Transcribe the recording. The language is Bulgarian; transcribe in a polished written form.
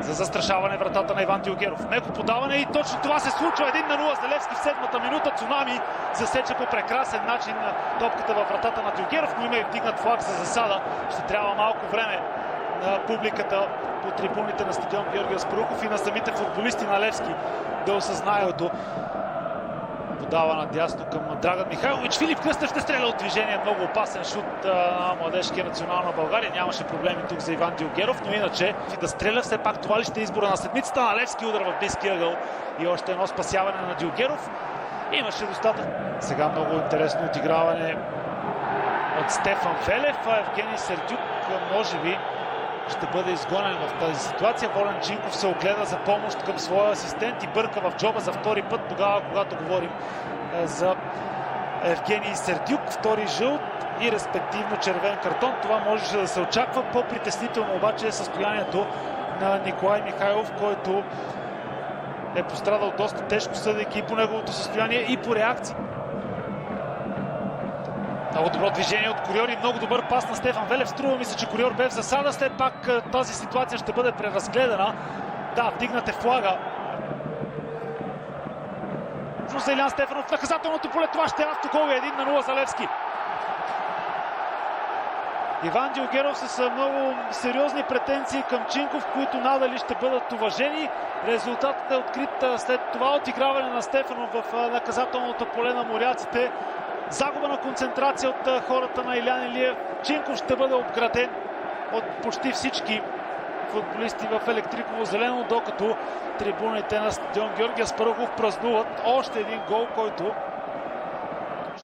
за застрашаване вратата на Иван Дилгеров. Меко подаване и точно това се случва. 1-0 за Левски в 7-та минута. Цунами засече по прекрасен начин топката във вратата на Дилгеров, но има и вдигнат флаг за засада. Ще трябва малко време на публиката по трибуните на стадион Георги Аспарухов и на самите футболисти на Левски да осъзнаят. Подава надясно към Драган Михайлович. Филип Кръстев ще стреля от движение. Много опасен шут на младежкия национал на България. Нямаше проблеми тук за Иван Дилгеров, но иначе да стреля все пак това ли ще е избора на седмицата. На Левски удар в близкия ъгъл и още едно спасяване на Дилгеров. Имаше достатъчно. Сега много интересно отиграване от Стефан Велев. Евгений Сердюк може би ще бъде изгонен в тази ситуация. Волен Джинков се огледа за помощ към своя асистент и бърка в джоба за втори път, тогава когато говорим за Евгений Сердюк. Втори жълт и респективно червен картон. Това можеше да се очаква. По-притеснително обаче е състоянието на Николай Михайлов, който е пострадал доста тежко, съдейки и по неговото състояние, и по реакции. Много добро движение от Куриор и много добър пас на Стефан Велев. Струва ми се, че Куриор бе в засада. След пак тази ситуация ще бъде преразгледана. Да, вдигнате флага. За Илян Стефанов в наказателното поле. Това ще е автогол и 1-0 за Левски. Иван Дилгеров с много сериозни претенции към Чинков, които надали ще бъдат уважени. Резултатът е открит след това отиграване на Стефанов в наказателното поле на моряците. Загуба на концентрация от хората на Илян Илиев. Чинков ще бъде обграден от почти всички футболисти в електриково зелено, докато трибуните на стадион Георги Аспарухов празнуват още един гол, който